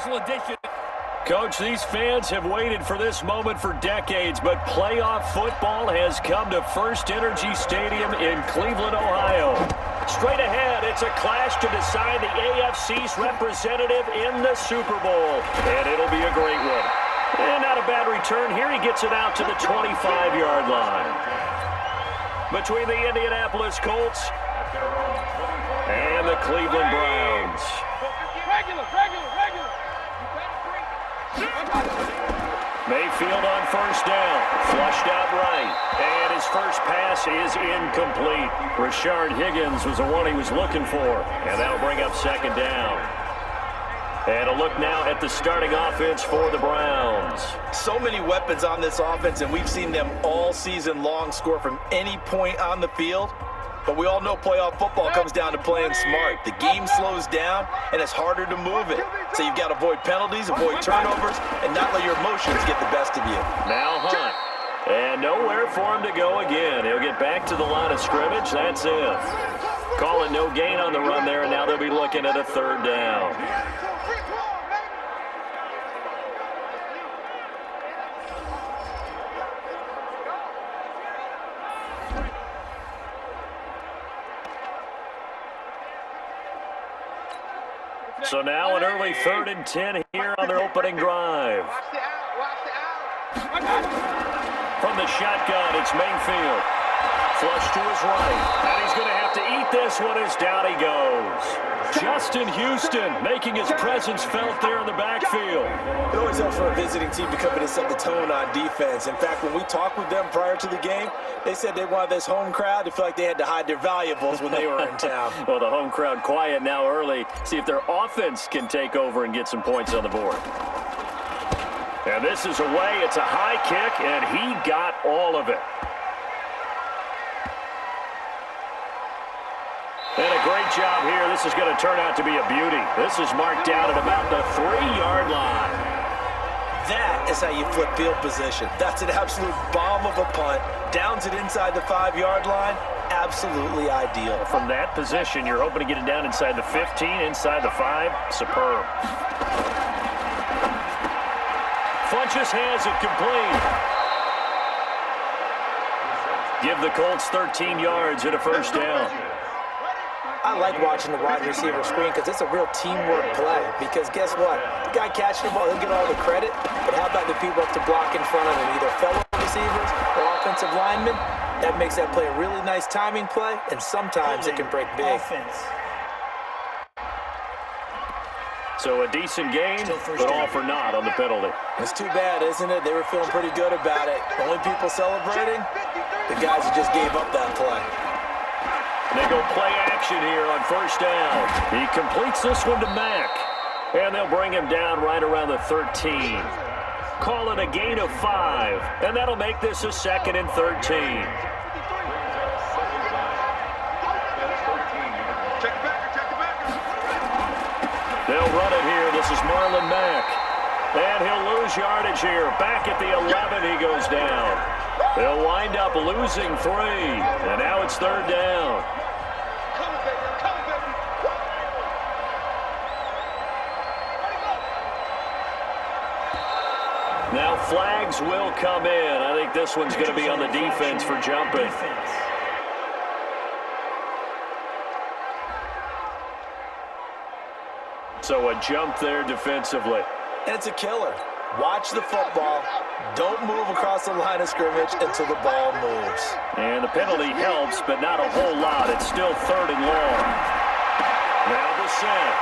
special edition. Coach, these fans have waited for this moment for decades, but playoff football has come to First Energy Stadium in Cleveland, Ohio. Straight ahead, it's a clash to decide the AFC's representative in the Super Bowl, and it'll be a great one. And not a bad return here. He gets it out to the 25-yard line. Between the Indianapolis Colts and the Cleveland Browns. Regular. Mayfield on first down, flushed out right, and his first pass is incomplete. Rashard Higgins was the one he was looking for, and that'll bring up second down. And a look now at the starting offense for the Browns. So many weapons on this offense, and we've seen them all season long score from any point on the field. But we all know playoff football comes down to playing smart. The game slows down, and it's harder to move it. So you've got to avoid penalties, avoid turnovers, and not let your emotions get the best of you. Now Hunt. And nowhere for him to go again. He'll get back to the line of scrimmage. That's it. Calling no gain on the run there, and now they'll be looking at a third down. So now an early 3rd and 10 here on their opening drive. From the shotgun, it's Mayfield. Flush to his right. And he's going to have to eat this one as down he goes. Justin Houston making his presence felt there in the backfield. It always helps for a visiting team to come in and set the tone on defense. In fact, when we talked with them prior to the game, they said they wanted this home crowd to feel like they had to hide their valuables when they were in town. Well, the home crowd quiet now early. See if their offense can take over and get some points on the board. And this is away. It's a high kick, and he got all of it. And a great job here. This is going to turn out to be a beauty. This is marked down at about the 3-yard line. That is how you flip field position. That's an absolute bomb of a punt. Downs it inside the 5-yard line. Absolutely ideal. From that position, you're hoping to get it down inside the 15, inside the 5. Superb. Funches has it complete. Give the Colts 13 yards and a first down. I like watching the wide receiver screen because it's a real teamwork play. Because guess what? The guy catching the ball, he'll get all the credit. But how about the people up to block in front of him? Either fellow receivers or offensive linemen. That makes that play a really nice timing play. And sometimes it can break big. So a decent game, but all for naught on the penalty. It's too bad, isn't it? They were feeling pretty good about it. The only people celebrating, the guys who just gave up that play. They go play action here on first down. He completes this one to Mack. And they'll bring him down right around the 13. Call it a gain of 5. And that'll make this a 2nd and 13. They'll run it here. This is Marlon Mack. And he'll lose yardage here. Back at the 11, he goes down. They'll wind up losing 3. And now it's 3rd down. Now flags will come in. I think this one's going to be on the defense for jumping. So a jump there defensively. And it's a killer. Watch the football. Don't move across the line of scrimmage until the ball moves. And the penalty helps, but not a whole lot. It's still 3rd and long. Now the set.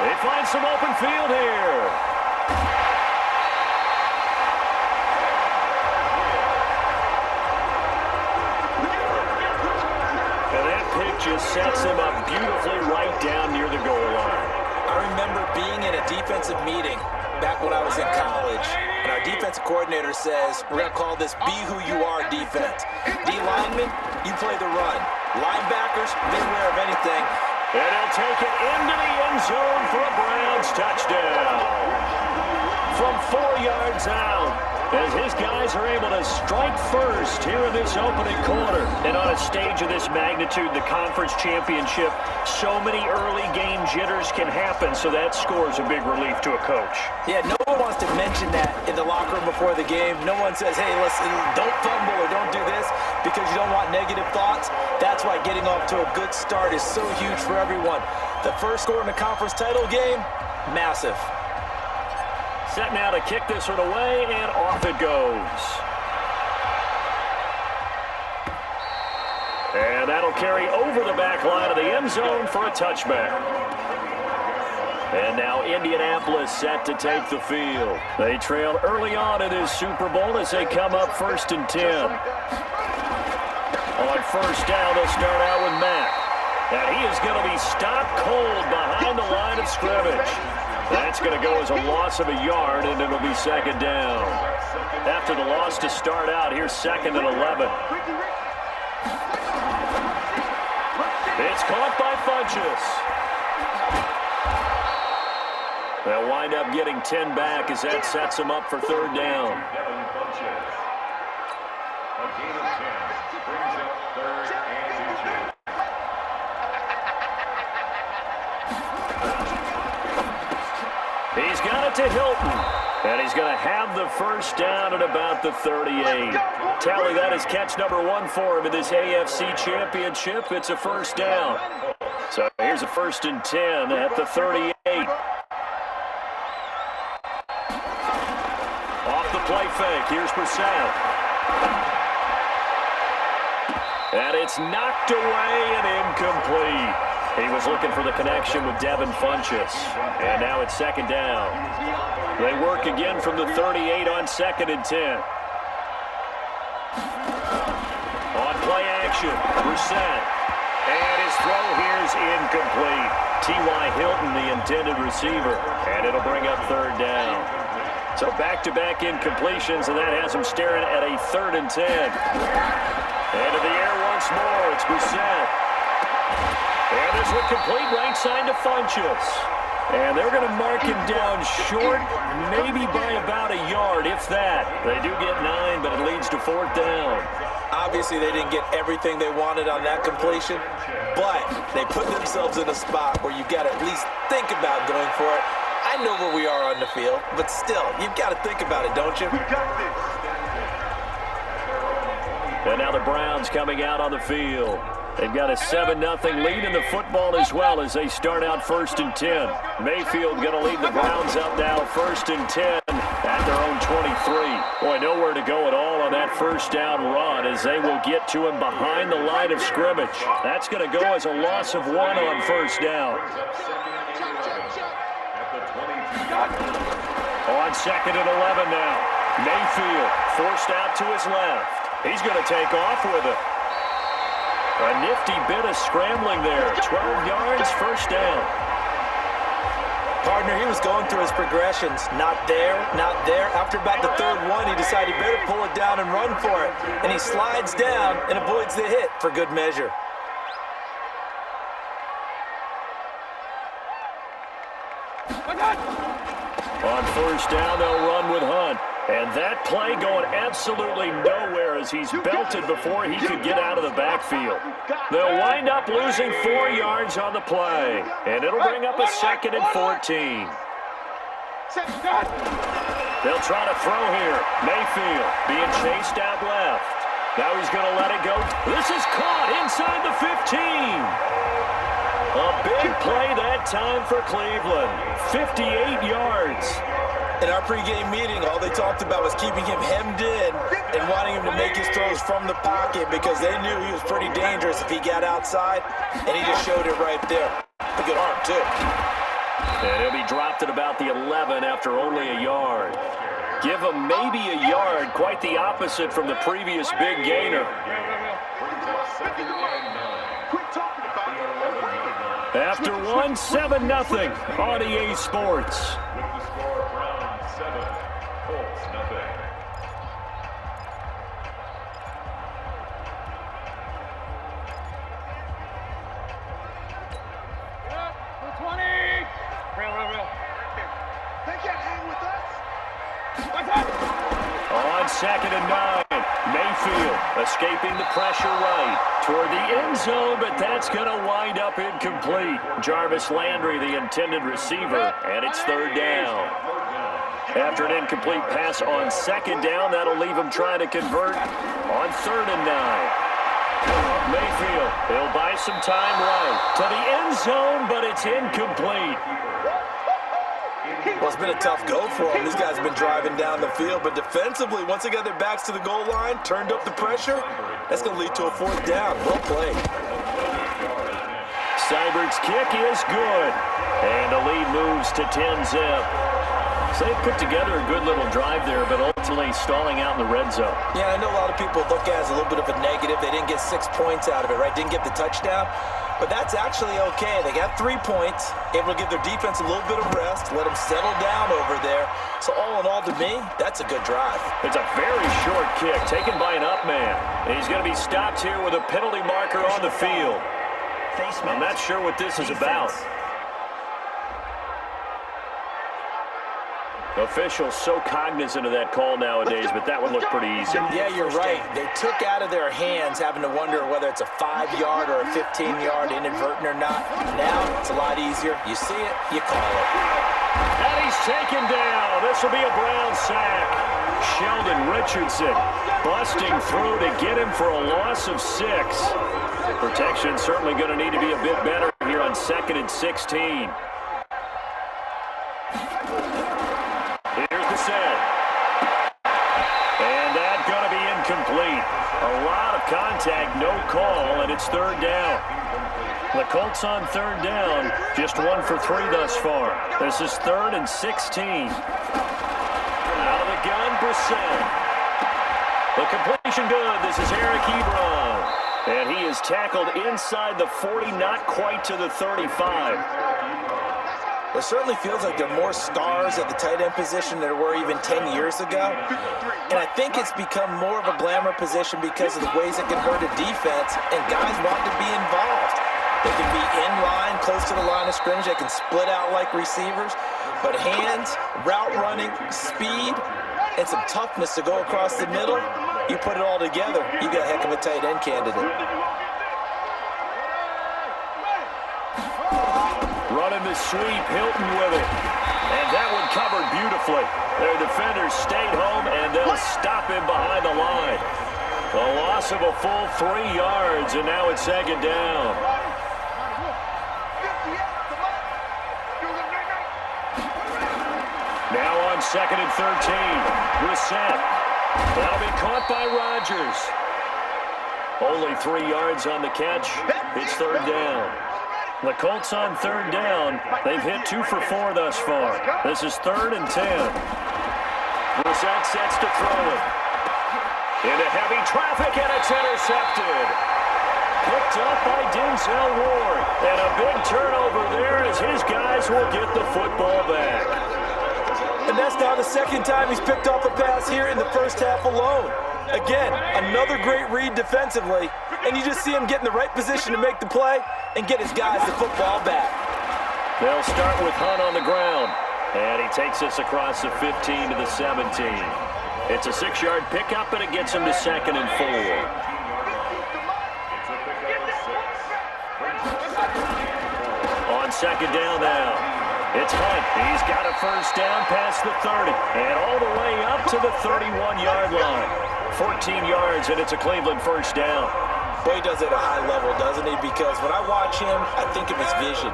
They find some open field here. And that pick just sets him up beautifully right down near the goal line. I remember being in a defensive meeting back when I was in college, and our defensive coordinator says, we're going to call this Be Who You Are defense. D linemen, you play the run. Linebackers, beware of anything. And he'll take it into the end zone for a Browns touchdown. From 4 yards out, as his guys are able to strike first here in this opening quarter. And on a stage of this magnitude, the conference championship, so many early game jitters can happen, so that score's a big relief to a coach. Yeah, no one wants to mention that in the locker room before the game. No one says, hey, listen, don't fumble or don't do this because you don't want negative thoughts. That's why getting off to a good start is so huge for everyone. The first score in the conference title game, massive. Set now to kick this one away, and off it goes. And that'll carry over the back line of the end zone for a touchback. And now Indianapolis set to take the field. They trail early on in this Super Bowl as they come up 1st and 10. On first down, they'll start out with Mack. And he is going to be stopped cold behind the line of scrimmage. That's going to go as a loss of a yard, and it'll be 2nd down. After the loss to start out, here's 2nd and 11. It's caught by Funchess. They'll wind up getting 10 back as that sets them up for 3rd down. A gain of 10 brings up 3rd and 2. He's got it to Hilton, and he's going to have the first down at about the 38. Tally, that is catch number 1 for him in this AFC championship. It's a first down. So here's a 1st and 10 at the 38. Off the play fake, here's Brissett. And it's knocked away and incomplete. He was looking for the connection with Devin Funchess. And now it's 2nd down. They work again from the 38 on 2nd and 10. On play action, Brissett. And his throw here is incomplete. T.Y. Hilton, the intended receiver. And it'll bring up 3rd down. So back-to-back incompletions, and that has him staring at a 3rd and 10. Into the air once more, it's Brissett. And this one complete, right side to Funchess. And they're going to mark him down short, maybe by about a yard, if that. They do get 9, but it leads to 4th down. Obviously, they didn't get everything they wanted on that completion, but they put themselves in a spot where you've got to at least think about going for it. I know where we are on the field, but still, you've got to think about it, don't you? And now the Browns coming out on the field. They've got a 7-0 lead in the football as well as they start out 1st and 10. Mayfield going to lead the Browns up now 1st and 10 at their own 23. Boy, nowhere to go at all on that first down run as they will get to him behind the line of scrimmage. That's going to go as a loss of 1 on 1st down. On 2nd and 11 now. Mayfield forced out to his left. He's going to take off with it. A nifty bit of scrambling there. 12 yards, 1st down. Partner, he was going through his progressions. Not there, not there. After about the 3rd one, he decided he better pull it down and run for it. And he slides down and avoids the hit for good measure. On 1st down, they'll run with Hunt. And that play going absolutely nowhere as he's belted before he could get out of the backfield. They'll wind up losing 4 yards on the play. And it'll bring up a 2nd and 14. They'll try to throw here. Mayfield being chased out left. Now he's going to let it go. This is caught inside the 15. A big play that time for Cleveland. 58 yards. In our pregame meeting, all they talked about was keeping him hemmed in and wanting him to make his throws from the pocket because they knew he was pretty dangerous if he got outside, and he just showed it right there. A good arm, too. And he'll be dropped at about the 11 after only a yard. Give him maybe a yard, quite the opposite from the previous big gainer. After one, 7-0 on EA Sports. With the score, Browns 7, Colts 0. And On 2nd and 9, Mayfield escaping the pressure right toward the end zone, but that's going to wind up incomplete. Jarvis Landry, the intended receiver, and it's 3rd down. After an incomplete pass on 2nd down, that'll leave him trying to convert on 3rd and 9. Mayfield, he'll buy some time right to the end zone, but it's incomplete. Well, it's been a tough go for them. These guys have been driving down the field, but defensively, once they got their backs to the goal line, turned up the pressure, that's going to lead to a 4th down. Well played. Seibert's kick is good, and the lead moves to 10-zip. So they put together a good little drive there, but ultimately stalling out in the red zone. Yeah, I know a lot of people look at it as a little bit of a negative. They didn't get 6 points out of it, right? Didn't get the touchdown. But that's actually okay. They got 3 points, able to give their defense a little bit of rest, let them settle down over there. So all in all, to me, that's a good drive. It's a very short kick taken by an up man. And he's going to be stopped here with a penalty marker on the field. I'm not sure what this is about. Officials so cognizant of that call nowadays, but that one looked pretty easy. Yeah, you're right. They took out of their hands having to wonder whether it's a 5-yard or a 15-yard inadvertent or not. Now, it's a lot easier. You see it, you call it. And he's taken down. This will be a Brown sack. Sheldon Richardson busting through to get him for a loss of 6. Protection certainly going to need to be a bit better here on 2nd and 16. Here's the set. And that's going to be incomplete. A lot of contact, no call, and it's 3rd down. The Colts on 3rd down, just 1 for 3 thus far. This is 3rd and 16. Out of the gun, Brissett. The completion good. This is Eric Ebron. And he is tackled inside the 40, not quite to the 35. It certainly feels like there are more stars at the tight end position than there were even 10 years ago. And I think it's become more of a glamour position because of the ways it can hurt a defense, and guys want to be involved. They can be in line, close to the line of scrimmage. They can split out like receivers. But hands, route running, speed, and some toughness to go across the middle, you put it all together, you got a heck of a tight end candidate. Running the sweep, Hilton with it. And that one covered beautifully. Their defenders stayed home, and they'll stop him behind the line. A loss of a full 3 yards, and now it's 2nd down. Now on 2nd and 13. Brissett. That'll be caught by Rodgers. Only 3 yards on the catch. It's 3rd down. The Colts on 3rd down. They've hit 2 for 4 thus far. This is 3rd and 10. Brissett sets to throw it. Into heavy traffic, and it's intercepted. Picked up by Denzel Ward. And a big turnover there as his guys will get the football back. And that's now the 2nd time he's picked off a pass here in the first half alone. Again, another great read defensively, and you just see him get in the right position to make the play and get his guys the football back. They'll start with Hunt on the ground, and he takes us across the 15 to the 17. It's a 6-yard pickup, and it gets him to 2nd and 4. On 2nd down now. It's Hunt. He's got a first down past the 30 and all the way up to the 31-yard line. 14 yards, and it's a Cleveland first down. Boy, he does it at a high level, doesn't he? Because when I watch him, I think of his vision.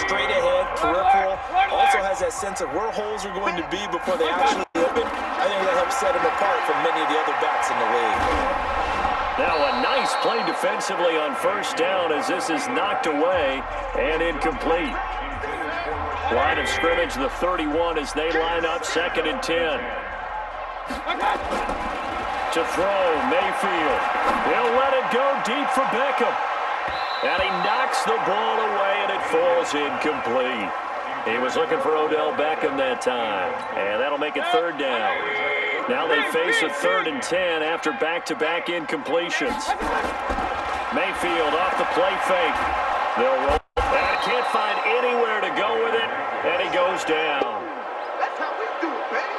Straight ahead, peripheral. Also has that sense of where holes are going to be before they actually open. I think that helps set him apart from many of the other backs in the league. Now a nice play defensively on first down as this is knocked away and incomplete. Line of scrimmage, the 31 as they line up 2nd and 10. To throw, Mayfield. He'll let it go deep for Beckham. And he knocks the ball away, and it falls incomplete. He was looking for Odell Beckham that time. And that'll make it 3rd down. Now they face a 3rd and 10 after back-to-back incompletions. Mayfield off the play fake. They'll roll. And can't find anywhere to go with it. And he goes down. That's how we do it, baby.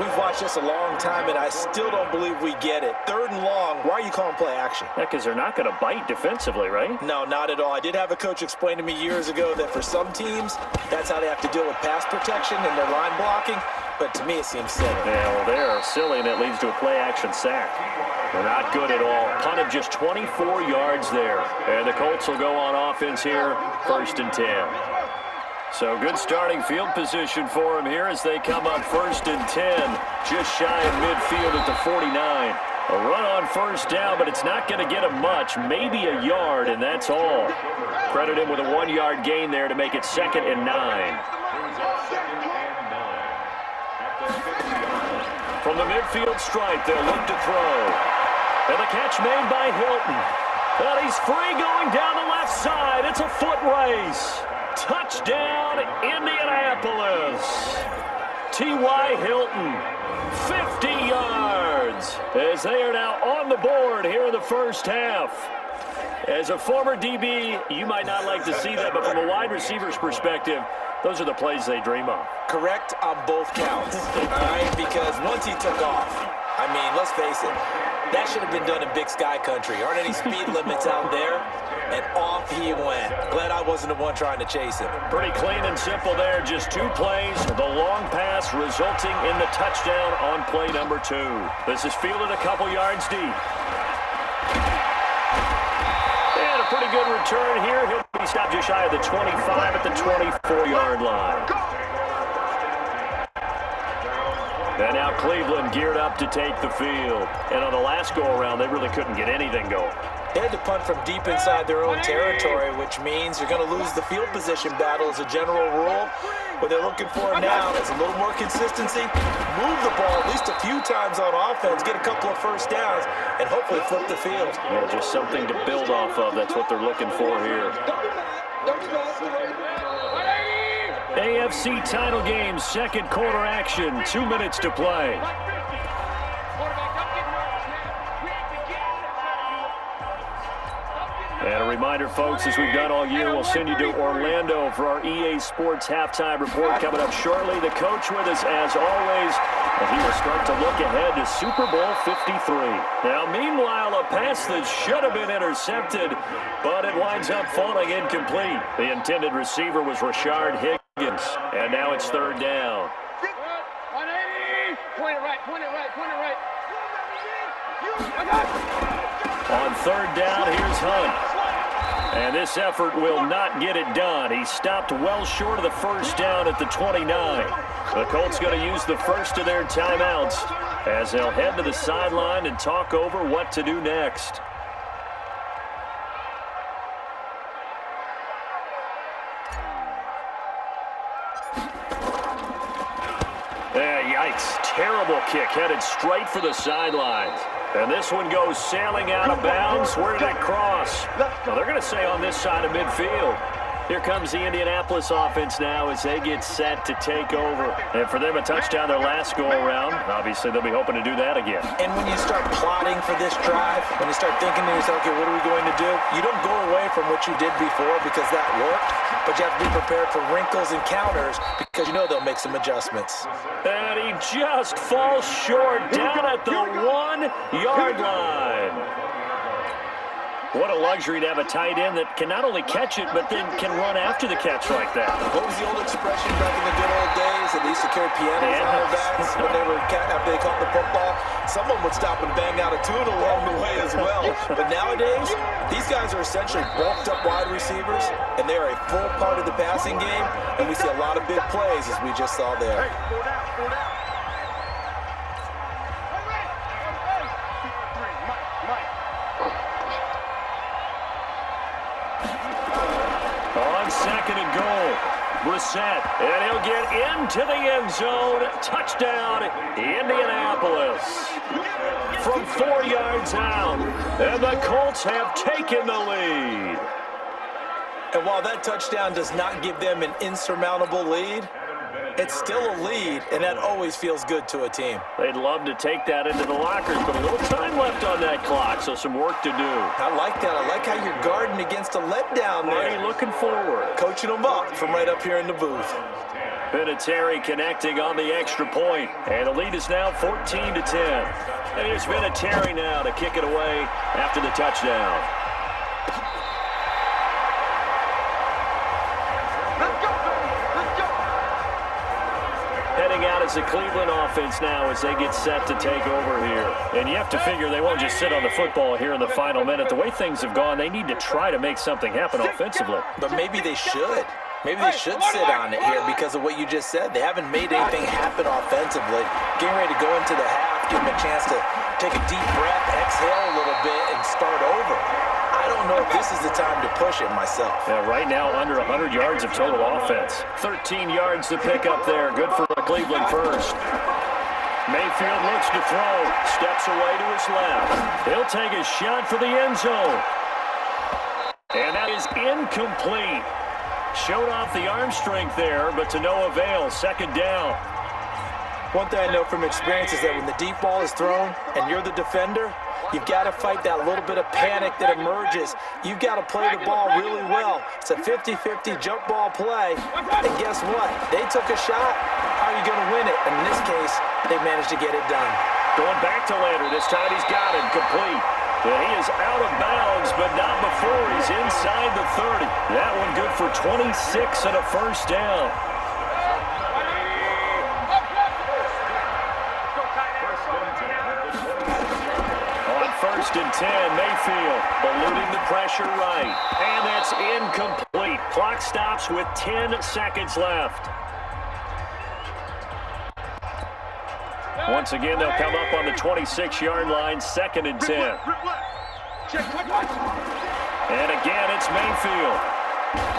We've watched this a long time, and I still don't believe we get it. 3rd and long, why are you calling play action? Yeah, because they're not going to bite defensively, right? No, not at all. I did have a coach explain to me years ago that for some teams, that's how they have to deal with pass protection and their line blocking. But to me, it seems silly. Yeah, well, they're silly, and it leads to a play-action sack. They're not good at all. Punted just 24 yards there. And the Colts will go on offense here, 1st and 10. So good starting field position for them here as they come up 1st and 10, just shy of midfield at the 49. A run on 1st down, but it's not going to get him much, maybe a yard, and that's all. Credit him with a 1-yard gain there to make it 2nd and 9. From the midfield stripe, they'll look to throw. And the catch made by Hilton. But he's free going down the left side. It's a foot race. Touchdown, Indianapolis. T.Y. Hilton, 50 yards, as they are now on the board here in the 1st half. As a former DB, you might not like to see that, but from a wide receiver's perspective, those are the plays they dream of. Correct on both counts, all right? Because once he took off, I mean, let's face it, that should have been done in Big Sky country. Aren't any speed limits out there? And off he went. Glad I wasn't the one trying to chase him. Pretty clean and simple there. Just 2 plays. The long pass resulting in the touchdown on play number 2. This is fielded a couple yards deep. And a pretty good return here. He'll be stopped just shy of the 25 at the 24-yard line. And now Cleveland geared up to take the field. And on the last go-around, they really couldn't get anything going. They had to punt from deep inside their own territory, which means you're going to lose the field position battle as a general rule. What they're looking for now is a little more consistency, move the ball at least a few times on offense, get a couple of 1st downs, and hopefully flip the field. Yeah, just something to build off of. That's what they're looking for here. AFC title game, 2nd quarter action, 2 minutes to play. And a reminder, folks, as we've done all year, we'll send you to Orlando for our EA Sports halftime report coming up shortly. The coach with us, as always, and he will start to look ahead to Super Bowl 53. Now, meanwhile, a pass that should have been intercepted, but it winds up falling incomplete. The intended receiver was Rashard Higgins, and now it's 3rd down. 180! Point it right, point it right, point it right. On 3rd down, here's Hunt. And this effort will not get it done. He stopped well short of the 1st down at the 29. The Colts going to use the first of their timeouts as they'll head to the sideline and talk over what to do next. Yikes. Terrible kick headed straight for the sidelines. And this one goes sailing out of bounds. Where did it cross? Well, they're going to say on this side of midfield. Here comes the Indianapolis offense now as they get set to take over. And for them, a touchdown their last go-around. Obviously, they'll be hoping to do that again. And when you start plotting for this drive, when you start thinking to yourself, okay, what are we going to do? You don't go away from what you did before because that worked, but you have to be prepared for wrinkles and counters because you know they'll make some adjustments. And he just falls short down at the 1-yard line. What a luxury to have a tight end that can not only catch it, but then can run after the catch like that. What was the old expression back in the good old days? They used to carry pianos on their backs when after they caught the football. Someone would stop and bang out a tune along the way as well. But nowadays, these guys are essentially bulked up wide receivers, and they are a full part of the passing game, and we see a lot of big plays as we just saw there. On 2nd and goal, Brissett, and he'll get into the end zone. Touchdown, Indianapolis. From 4 yards out, and the Colts have taken the lead. And while that touchdown does not give them an insurmountable lead, it's still a lead, and that always feels good to a team. They'd love to take that into the lockers, but a little time left on that clock, so some work to do. I like that. I like how you're guarding against a letdown there. Marty looking forward. Coaching them up from right up here in the booth. Vinatieri connecting on the extra point. And the lead is now 14-10. And here's Vinatieri now to kick it away after the touchdown. Heading out as the Cleveland offense now as they get set to take over here. And you have to figure they won't just sit on the football here in the final minute. The way things have gone, they need to try to make something happen offensively. But maybe they should. Maybe they should sit on it here because of what you just said. They haven't made anything happen offensively. Getting ready to go into the half, give them a chance to take a deep breath, exhale a little bit, and start over. I don't know if this is the time to push it myself. Yeah, right now under 100 yards of total offense. 13 yards to pick up there. Good for Cleveland first. Mayfield looks to throw. Steps away to his left. He'll take a shot for the end zone. And that is incomplete. Showed off the arm strength there, but to no avail. Second down. One thing I know from experience is that when the deep ball is thrown and you're the defender, you've got to fight that little bit of panic that emerges. You've got to play the ball really well. It's a 50-50 jump ball play. And guess what? They took a shot. How are you going to win it? And in this case, they managed to get it done. Going back to Lander. This time he's got it complete. And he is out of bounds, but not before he's inside the 30. That one good for 26 and a first down. On 1st and 10, Mayfield eluding the pressure right. And that's incomplete. Clock stops with 10 seconds left. Once again, they'll come up on the 26-yard line, 2nd and 10. And again, it's Mayfield.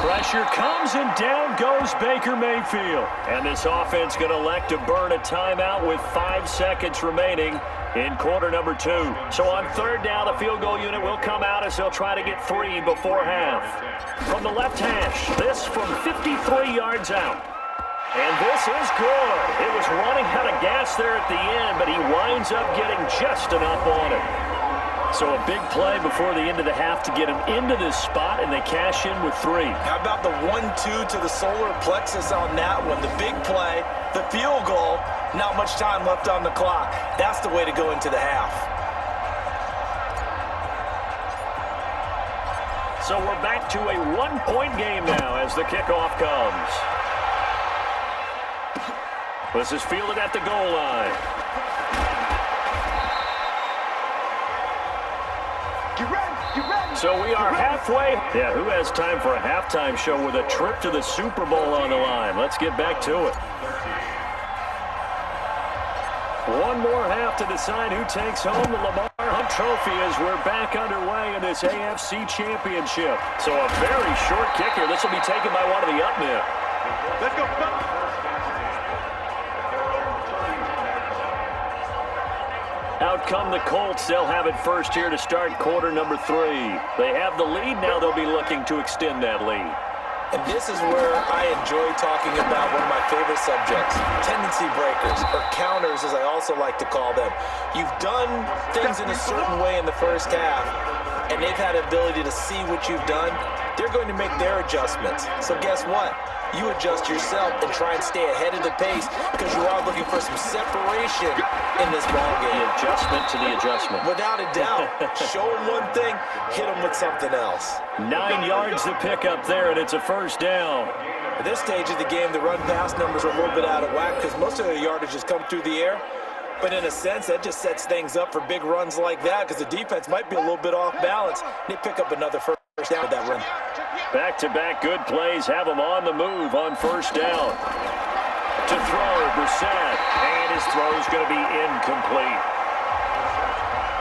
Pressure comes, and down goes Baker Mayfield. And this offense going to elect to burn a timeout with 5 seconds remaining in quarter number 2. So on 3rd down, the field goal unit will come out as they'll try to get 3 before half. From the left hash, this from 53 yards out. And this is good. It was running out of gas there at the end, but he winds up getting just enough on it. So a big play before the end of the half to get him into this spot, and they cash in with 3. How about the 1-2 to the solar plexus on that one? The big play, the field goal, not much time left on the clock. That's the way to go into the half. So we're back to a 1-point game now as the kickoff comes. This is fielded at the goal line. Get ready. So we are halfway. Yeah, who has time for a halftime show with a trip to the Super Bowl on the line? Let's get back to it. One more half to decide who takes home the Lamar Hunt Trophy as we're back underway in this AFC Championship. So a very short kicker. This will be taken by one of the up men. Let's go. Out come the Colts. They'll have it first here to start quarter number 3. They have the lead. Now they'll be looking to extend that lead. And this is where I enjoy talking about one of my favorite subjects, tendency breakers, or counters as I also like to call them. You've done things in a certain way in the first half, and they've had the ability to see what you've done. They're going to make their adjustments. So guess what? You adjust yourself and try and stay ahead of the pace because you are looking for some separation in this ballgame. The adjustment to the adjustment. Without a doubt. Show them one thing, hit them with something else. 9 yards to pick up there, and it's a first down. At this stage of the game, the run-pass numbers are a little bit out of whack because most of the yardage has come through the air. But in a sense, that just sets things up for big runs like that because the defense might be a little bit off balance. They pick up another first down with that run. Back-to-back good plays have him on the move on first down. To throw, Brissett, and his throw is going to be incomplete.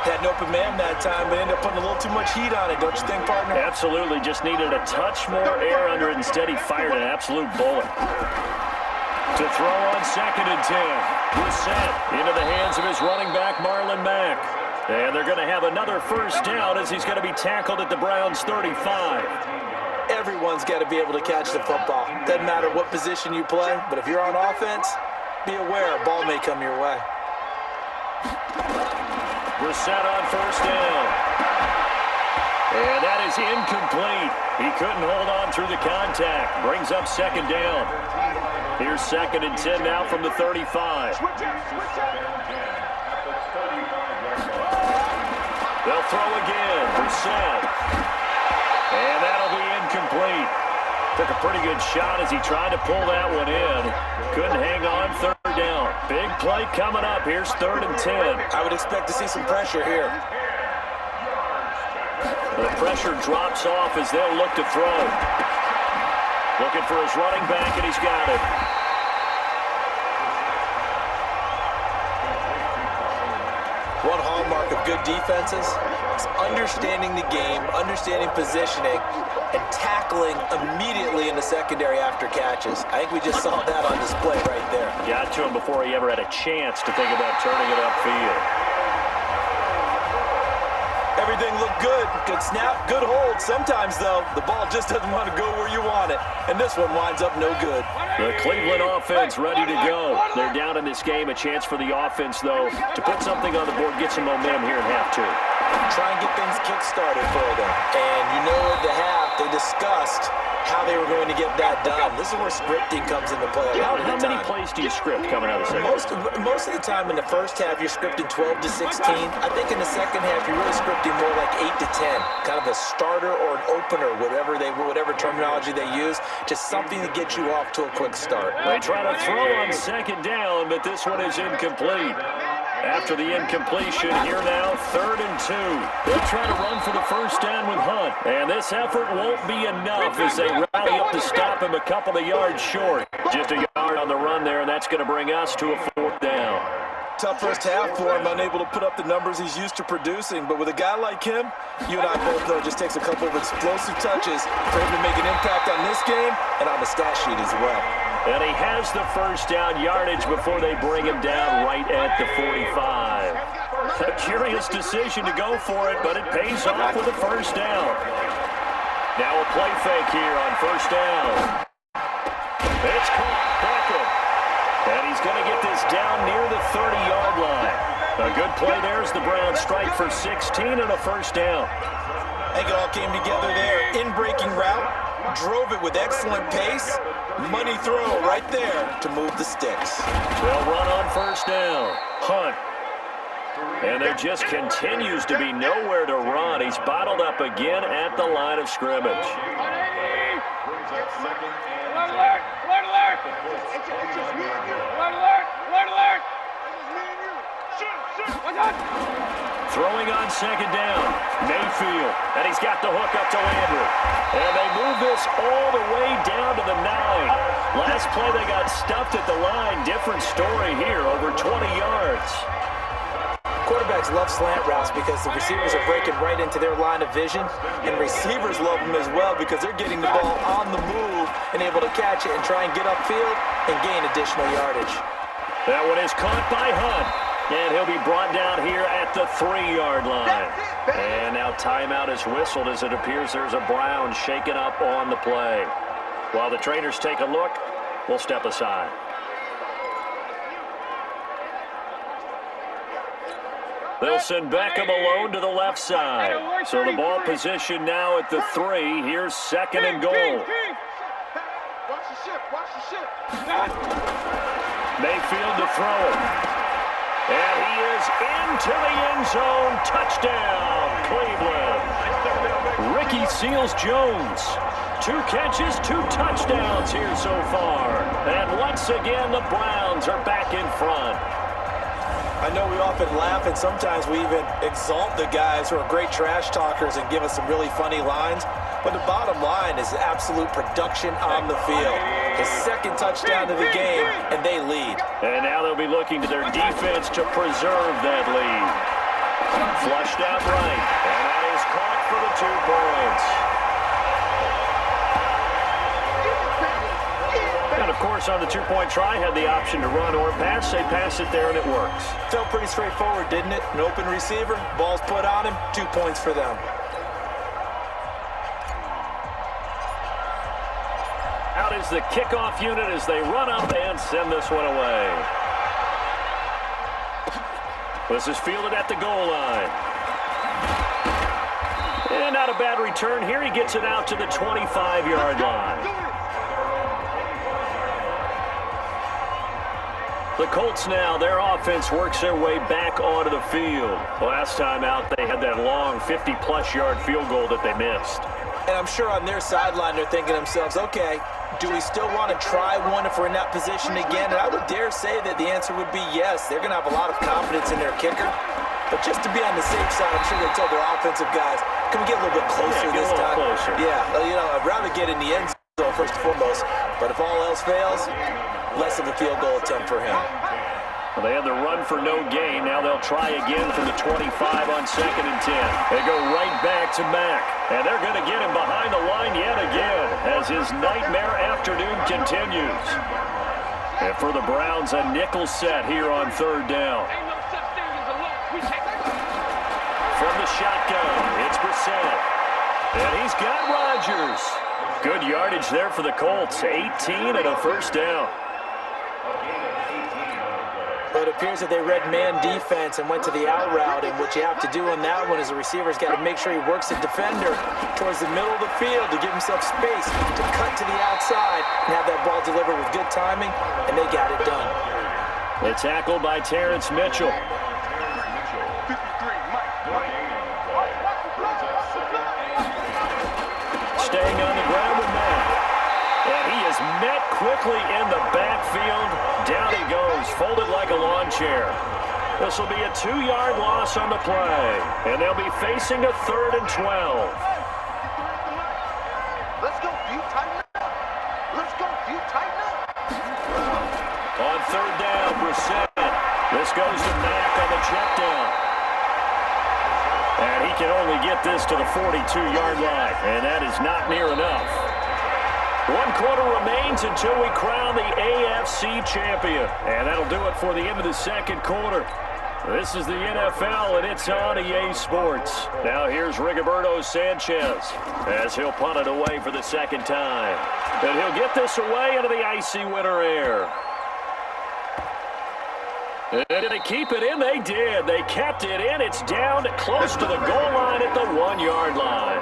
Had an open man that time, but ended up putting a little too much heat on it, don't you think, partner? Absolutely, just needed a touch more air under it. Instead, he fired an absolute bullet. To throw on 2nd and 10. Brissett into the hands of his running back, Marlon Mack. And they're going to have another first down as he's going to be tackled at the Browns' 35. Everyone's got to be able to catch the football. Doesn't matter what position you play, but if you're on offense, be aware a ball may come your way. Brissett on first down. And that is incomplete. He couldn't hold on through the contact. Brings up 2nd down. Here's 2nd and 10 now from the 35. They'll throw again. Brissett. And that'll be incomplete. Took a pretty good shot as he tried to pull that one in. Couldn't hang on. 3rd down. Big play coming up. Here's 3rd and 10. I would expect to see some pressure here. The pressure drops off as they'll look to throw. Looking for his running back, and he's got it. One hallmark of good defenses is understanding the game, understanding positioning, and tackling immediately in the secondary after catches. I think we just saw that on display right there. Got to him before he ever had a chance to think about turning it upfield. Everything looked good. Good snap, good hold. Sometimes, though, the ball just doesn't want to go where you want it. And this one winds up no good. The Cleveland offense ready to go. They're down in this game. A chance for the offense, though, to put something on the board, get some momentum here in half 2. Try and get things kick-started for them. And you know at the half, they discussed how they were going to get that done. This is where scripting comes into play a lot of the time. How many plays do you script coming out of the second? Most of the time in the first half, you're scripting 12 to 16. I think in the second half, you're really scripting more like 8 to 10. Kind of a starter or an opener, whatever terminology they use. Just something to get you off to a quick start. They try to throw on 2nd down, but this one is incomplete. After the incompletion, here now, 3rd and 2. They'll try to run for the 1st down with Hunt. And this effort won't be enough as they rally up to stop him a couple of yards short. Just a yard on the run there, and that's going to bring us to a 4th down. Tough first half for him, unable to put up the numbers he's used to producing. But with a guy like him, you and I both know it just takes a couple of explosive touches for him to make an impact on this game and on the stat sheet as well. And he has the 1st down yardage before they bring him down right at the 45. A curious decision to go for it, but it pays off with a 1st down. Now a play fake here on 1st down. It's caught. Beckham. And he's going to get this down near the 30-yard line. A good play there as the Browns strike for 16 and a 1st down. I think it all came together there. In-breaking route, drove it with excellent pace. Money throw right there to move the sticks. They'll run on 1st down. Hunt. And there just continues to be nowhere to run. He's bottled up again at the line of scrimmage. Alert, alert! Alert, alert! Alert, alert! Alert, alert! What's up? Throwing on 2nd down. Mayfield. And he's got the hook up to Landry. And they move this all the way down to the 9. Last play they got stuffed at the line. Different story here. Over 20 yards. Quarterbacks love slant routes because the receivers are breaking right into their line of vision, and receivers love them as well because they're getting the ball on the move and able to catch it and try and get upfield and gain additional yardage. That one is caught by Hunt, and he'll be brought down here at the 3-yard line. And now timeout is whistled as it appears there's a Brown shaken up on the play. While the trainers take a look, we'll step aside. They'll send Beckham alone to the left side. So the ball position now at the 3. Here's 2nd and goal. Watch the ship, watch the ship. Mayfield to throw it. And he is into the end zone. Touchdown, Cleveland. Ricky Seals-Jones. 2 catches, 2 touchdowns here so far. And once again, the Browns are back in front. I know we often laugh and sometimes we even exalt the guys who are great trash talkers and give us some really funny lines. But the bottom line is absolute production on the field. His 2nd touchdown of the game, and they lead. And now they'll be looking to their defense to preserve that lead. Flushed out right, and that is caught for the 2 points. And, of course, on the 2-point try, had the option to run or pass. They pass it there, and it works. Felt pretty straightforward, didn't it? An open receiver, ball's put on him, 2 points for them. Out is the kickoff unit as they run up and send this one away. This is fielded at the goal line. And not a bad return here. He gets it out to the 25-yard line. The Colts now, their offense works their way back onto the field. Last time out, they had that long 50-plus yard field goal that they missed. And I'm sure on their sideline, they're thinking to themselves, okay, do we still want to try one if we're in that position again? And I would dare say that the answer would be yes. They're going to have a lot of confidence in their kicker. But just to be on the safe side, I'm sure they told their offensive guys, can we get a little bit closer this time? Closer. Yeah, I'd rather get in the end zone first and foremost. But if all else fails, less of a field goal attempt for him. Well, they had the run for no gain. Now they'll try again from the 25 on 2nd and 10. They go right back to Mack. And they're going to get him behind the line yet again as his nightmare afternoon continues. And for the Browns, a nickel set here on 3rd down. From the shotgun, it's Brissett. And he's got Rodgers. Good yardage there for the Colts. 18 and a first down. But it appears that they read man defense and went to the out route. And what you have to do on that one is the receiver's got to make sure he works the defender towards the middle of the field to give himself space to cut to the outside and have that ball delivered with good timing, and they got it done. The tackle by Terrence Mitchell. Staying on the ground with Matt. And he is met quickly in the backfield. Down he goes, folded like a lawn chair. This will be a 2-yard loss on the play. And they'll be facing a 3rd and 12. Let's go, you tighten up. Let's go, you tighten up. On 3rd down, Brissett. This goes to Mack on the check down. And he can only get this to the 42-yard line. And that is not near enough. 1 quarter remains until we crown the AFC champion. And that'll do it for the end of the 2nd quarter. This is the NFL, and it's on EA Sports. Now here's Rigoberto Sanchez as he'll punt it away for the 2nd time. And he'll get this away into the icy winter air. And did they keep it in? They did. They kept it in. It's down close to the goal line at the 1-yard line.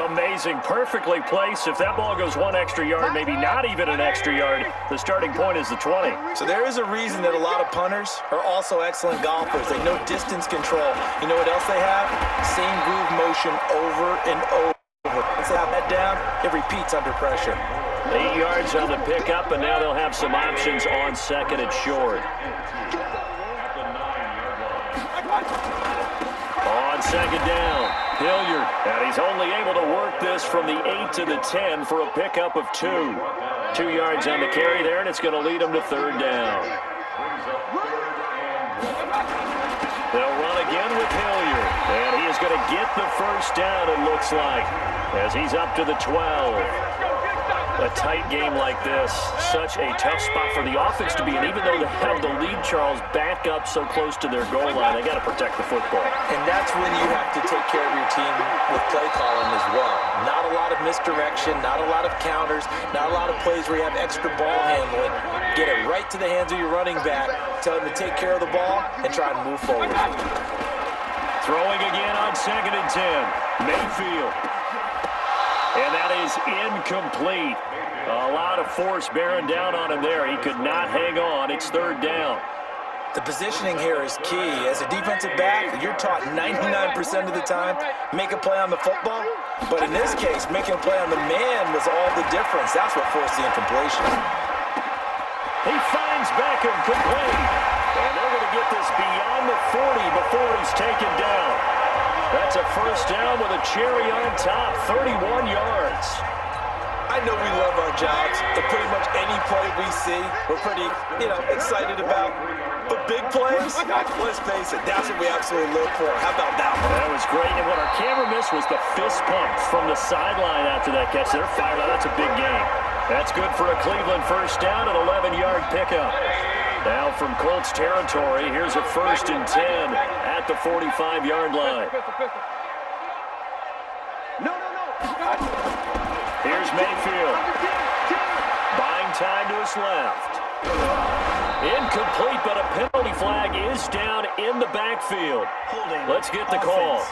Amazing. Perfectly placed. If that ball goes 1 extra yard, maybe not even an extra yard, the starting point is the 20. So there is a reason that a lot of punters are also excellent golfers. They know distance control. You know what else they have? Same groove motion over and over. Once they have that down, it repeats under pressure. 8 yards on the pickup, and now they'll have some options on 2nd and short. On 2nd down, Hilliard, and he's only able to work this from the 8 to the 10 for a pickup of 2. 2 yards on the carry there, and it's going to lead him to 3rd down. They'll run again with Hilliard, and he is going to get the first down, it looks like, as he's up to the 12. A tight game like this, such a tough spot for the offense to be in. Even though they have the lead, Charles, back up so close to their goal line, they got to protect the football. And that's when you have to take care of your team with play calling as well. Not a lot of misdirection, not a lot of counters, not a lot of plays where you have extra ball handling. Get it right to the hands of your running back, tell him to take care of the ball, and try to move forward. Throwing again on 2nd and 10. Mayfield. And that is incomplete. A lot of force bearing down on him there. He could not hang on. It's 3rd down. The positioning here is key. As a defensive back, you're taught 99% of the time, make a play on the football. But in this case, making a play on the man was all the difference. That's what forced the incompletion. He finds Beckham complete. And they're going to get this beyond the 40 before he's taken down. That's a first down with a cherry on top, 31 yards. I know we love our jobs, and pretty much any play we see, we're pretty, excited about. But big plays, let's face it, that's what we absolutely live for. How about that one? That was great, and what our camera missed was the fist pump from the sideline after that catch. They're fired out. That's a big game. That's good for a Cleveland first down, an 11-yard pickup. Now from Colts territory, here's a 1st and 10 at the 45-yard line. No. Here's Mayfield. Buying time to his left. Incomplete, but a penalty flag is down in the backfield. Let's get the call.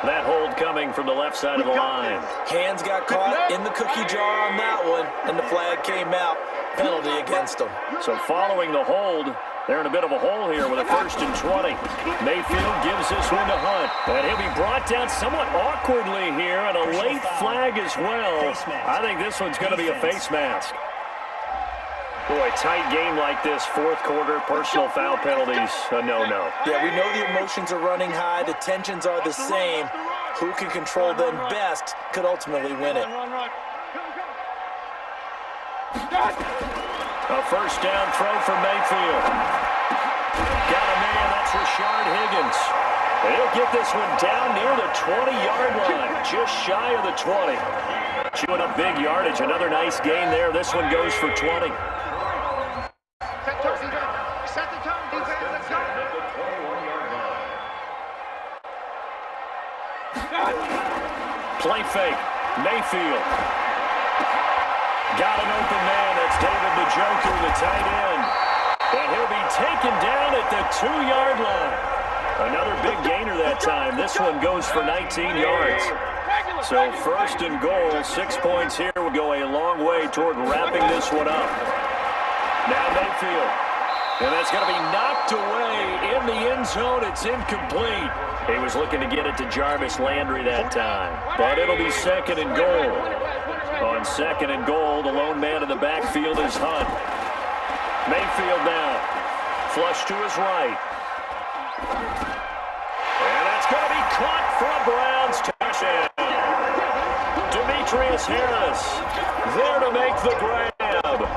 That hold coming from the left side of the line. Hands got caught in the cookie jar on that one, and the flag came out. Penalty against them. So following the hold, they're in a bit of a hole here with a 1st and 20. Mayfield gives this one to Hunt. And he'll be brought down somewhat awkwardly here, and a late flag as well. I think this one's going to be a face mask. Boy, tight game like this, 4th quarter, personal foul penalties, a no-no. Yeah, we know the emotions are running high. The tensions are the same. Who can control them best could ultimately win it. A 1st down throw for Mayfield. Got a man, that's Rashard Higgins. He'll get this one down near the 20-yard line, just shy of the 20. Chewing up big yardage, another nice gain there. This one goes for 20. Set the tone, defense. Let's go. Play fake. Mayfield. Got an open man. That's David Njoku, the tight end. And he'll be taken down at the 2-yard line. Another big gainer that time. This one goes for 19 yards. So 1st and goal, 6 points here will go a long way toward wrapping this one up. Now Mayfield. And that's going to be knocked away in the end zone. It's incomplete. He was looking to get it to Jarvis Landry that time. But it'll be 2nd and goal. On 2nd and goal, the lone man in the backfield is Hunt. Mayfield now. Flush to his right. And that's going to be caught for a Browns touchdown. Demetrius Harris there to make the grab.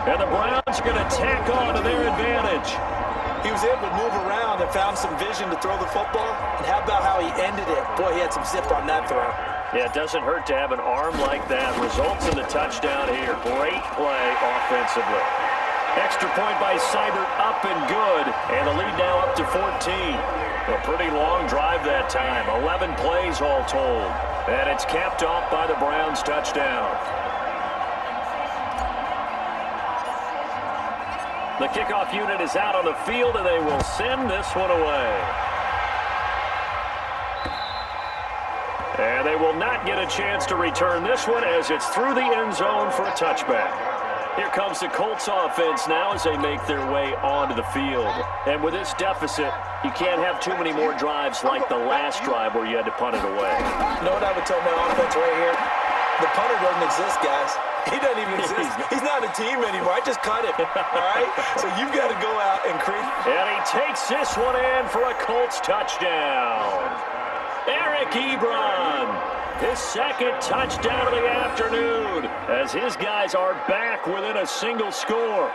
And the Browns are going to tack on to their advantage. He was able to move around and found some vision to throw the football. And how about how he ended it? Boy, he had some zip on that throw. Yeah, it doesn't hurt to have an arm like that. Results in the touchdown here. Great play offensively. Extra point by Seibert, up and good. And the lead now up to 14. A pretty long drive that time. 11 plays all told. And it's capped off by the Browns touchdown. The kickoff unit is out on the field, and they will send this one away. And they will not get a chance to return this one as it's through the end zone for a touchback. Here comes the Colts offense now as they make their way onto the field. And with this deficit, you can't have too many more drives like the last drive where you had to punt it away. You know what I would tell my offense right here? The punter doesn't exist, guys. He doesn't even exist. He's not a team anymore. I just cut him, all right? So you've got to go out and create. And he takes this one in for a Colts touchdown. Eric Ebron, his 2nd touchdown of the afternoon, as his guys are back within a single score.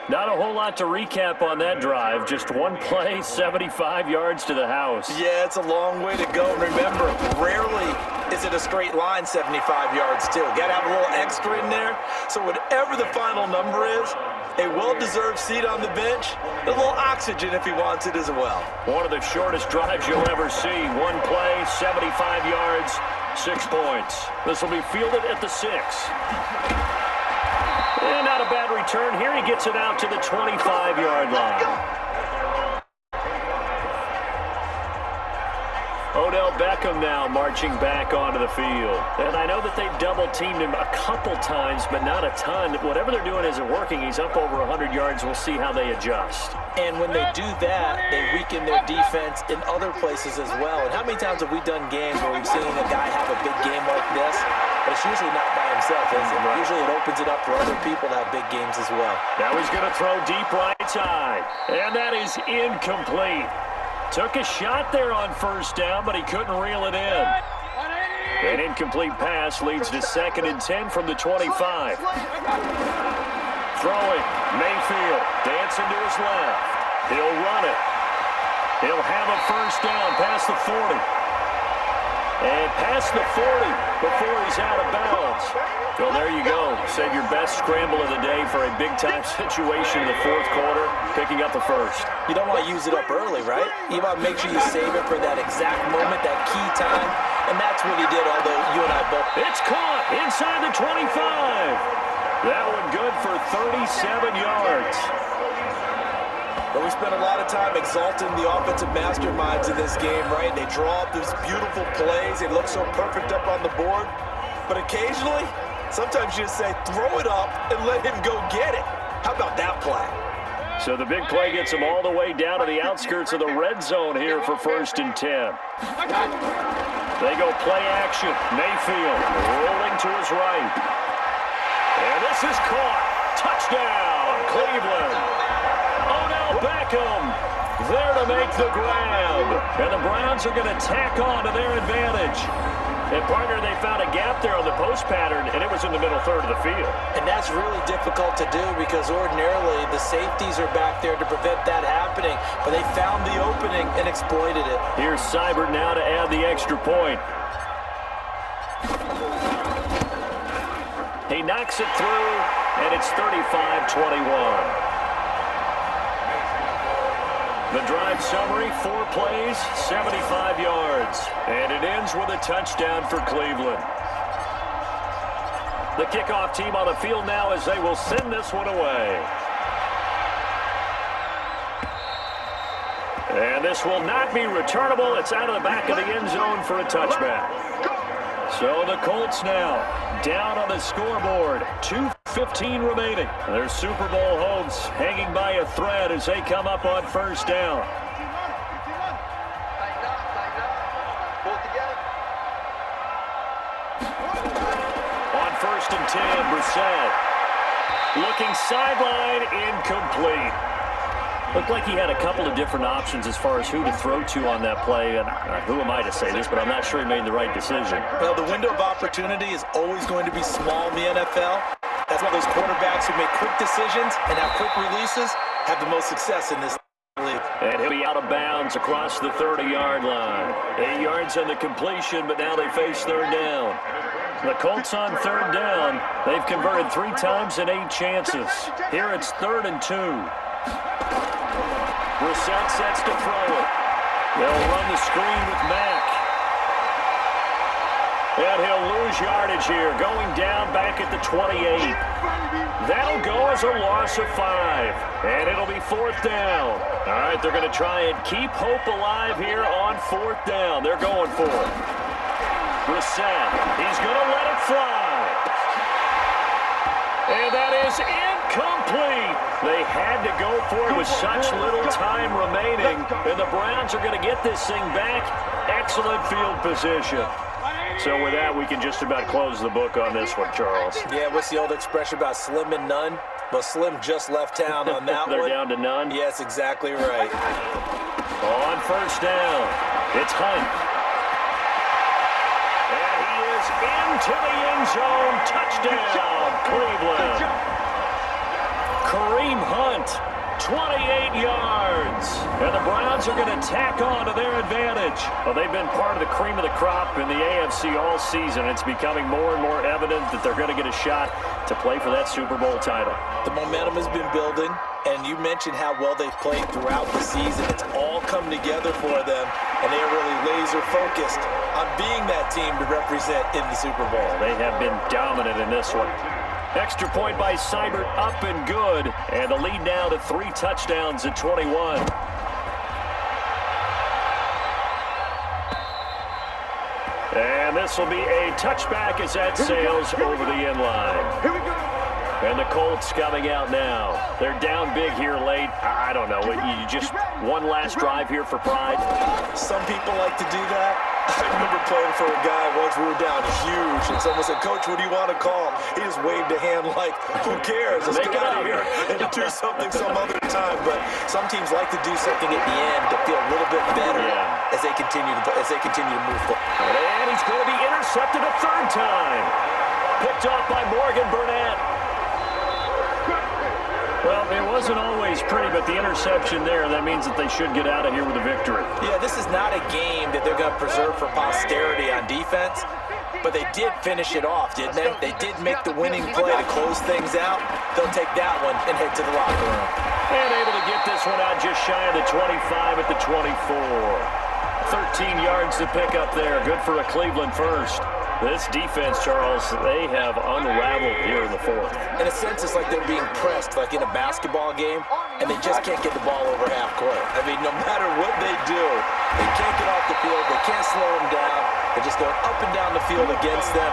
Not a whole lot to recap on that drive. Just one play, 75 yards to the house. Yeah, it's a long way to go. Remember, rarely is it a straight line 75 yards, too. Got to have a little extra in there. So whatever the final number is, a well-deserved seat on the bench, a little oxygen if he wants it as well. One of the shortest drives you'll ever see. One play, 75 yards, 6 points. This will be fielded at the 6. And not a bad return here. He gets it out to the 25-yard line. Odell Beckham now marching back onto the field. And I know that they've double-teamed him a couple times, but not a ton. Whatever they're doing isn't working. He's up over 100 yards. We'll see how they adjust. And when they do that, they weaken their defense in other places as well. And how many times have we done games where we've seen a guy have a big game like this? But it's usually not by himself, is it? Right. Usually it opens it up for other people to have big games as well. Now he's going to throw deep right side. And that is incomplete. Took a shot there on 1st down, but he couldn't reel it in. An incomplete pass leads to 2nd and 10 from the 25. Throwing, Mayfield, dancing to his left. He'll run it. He'll have a 1st down past the 40. And past the 40 before he's out of bounds. Well, there you go. Save your best scramble of the day for a big-time situation in the 4th quarter, picking up the 1st. You don't want to use it up early, right? You want to make sure you save it for that exact moment, that key time. And that's what he did, although you and I both. It's caught inside the 25. That one good for 37 yards. But we spend a lot of time exalting the offensive masterminds in this game, right? They draw up these beautiful plays. They look so perfect up on the board. But occasionally, sometimes you just say, throw it up and let him go get it. How about that play? So the big play gets them all the way down to the outskirts of the red zone here for 1st and 10. They go play action. Mayfield rolling to his right. And this is caught. Touchdown, Cleveland. Odell Beckham there to make the grab. And the Browns are going to tack on to their advantage. And, partner, they found a gap there on the post pattern, and it was in the middle third of the field. And that's really difficult to do because ordinarily the safeties are back there to prevent that happening. But they found the opening and exploited it. Here's Seibert now to add the extra point. He knocks it through, and it's 35-21. The drive summary, 4 plays, 75 yards. And it ends with a touchdown for Cleveland. The kickoff team on the field now as they will send this one away. And this will not be returnable. It's out of the back of the end zone for a touchback. So the Colts now down on the scoreboard. 2:15 remaining. Their Super Bowl hopes hanging by a thread as they come up on 1st down. On 1st and 10, Brissett. Looking sideline, incomplete. Looked like he had a couple of different options as far as who to throw to on that play. And who am I to say this, but I'm not sure he made the right decision. Well, the window of opportunity is always going to be small in the NFL. That's why those quarterbacks who make quick decisions and have quick releases have the most success in this league. And he'll be out of bounds across the 30-yard line. 8 yards on the completion, but now they face 3rd down. The Colts on 3rd down. They've converted 3 times in 8 chances. Here it's 3rd and 2. Brissett sets to throw it. They'll run the screen with Mack. And he'll lose yardage here, going down back at the 28. That'll go as a loss of 5. And it'll be 4th down. All right, they're going to try and keep hope alive here on 4th down. They're going for it. Brissett, he's going to let it fly. And that is incomplete. They had to go for it with such little time remaining. And the Browns are going to get this thing back. Excellent field position. So with that, we can just about close the book on this one, Charles. Yeah, what's the old expression about slim and none? Well, Slim just left town on that They're one. down to none? Yes, exactly right. On 1st down, it's Hunt. And he is into the end zone. Touchdown, Cleveland. Kareem Hunt, 28 yards. And the Browns are going to tack on to their advantage. Well, they've been part of the cream of the crop in the AFC all season. It's becoming more and more evident that they're going to get a shot to play for that Super Bowl title. The momentum has been building, and you mentioned how well they've played throughout the season. It's all come together for them, and they are really laser-focused on being that team to represent in the Super Bowl. They have been dominant in this one. Extra point by Seibert, up and good. And the lead now to 3 touchdowns at 21. And this will be a touchback as that sails over the end line. Here we go. And the Colts coming out now. They're down big here late. I don't know. You just one last drive here for pride? Some people like to do that. I remember playing for a guy once. We were down huge, and someone said, "Coach, what do you want to call?" He just waved a hand like, "Who cares? Let's get out of here and do something some other time." But some teams like to do something at the end to feel a little bit better as they continue to move forward. And he's going to be intercepted a 3rd time. Picked off by Morgan Burnett. Well, it wasn't always pretty, but the interception there, that means that they should get out of here with a victory. Yeah, this is not a game that they're going to preserve for posterity on defense, but they did finish it off, didn't they? They did make the winning play to close things out. They'll take that one and head to the locker room. And able to get this one out just shy of the 25 at the 24. 13 yards to pick up there. Good for a Cleveland first. This defense, Charles, they have unraveled here in the 4th. In a sense, it's like they're being pressed, like in a basketball game, and they just can't get the ball over half court. I mean, no matter what they do, they can't get off the field. They can't slow them down. They're just going up and down the field against them.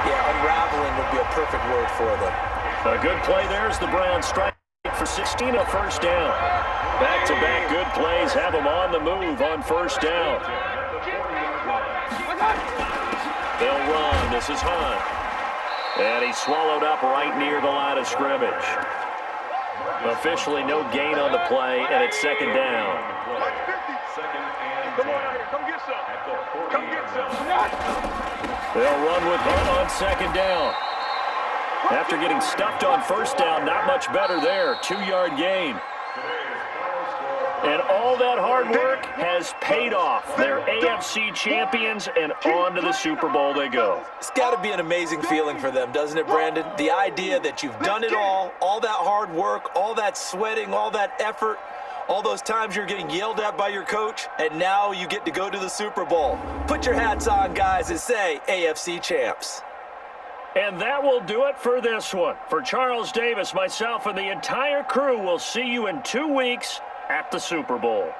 Yeah, unraveling would be a perfect word for them. A good play there as the Browns strike for 16, a first down. Back-to-back good plays have them on the move on first down. They'll run. This is Hunt. And he's swallowed up right near the line of scrimmage. Officially no gain on the play, and it's second down. Come on, come get some. Come get some. They'll run with Hunt on second down. After getting stuffed on first down, not much better there. 2-yard gain. And all that hard work has paid off. They're AFC champions, and on to the Super Bowl they go. It's got to be an amazing feeling for them, doesn't it, Brandon? The idea that you've done it all that hard work, all that sweating, all that effort, all those times you're getting yelled at by your coach, and now you get to go to the Super Bowl. Put your hats on, guys, and say AFC champs. And that will do it for this one. For Charles Davis, myself, and the entire crew, we'll see you in 2 weeks at the Super Bowl.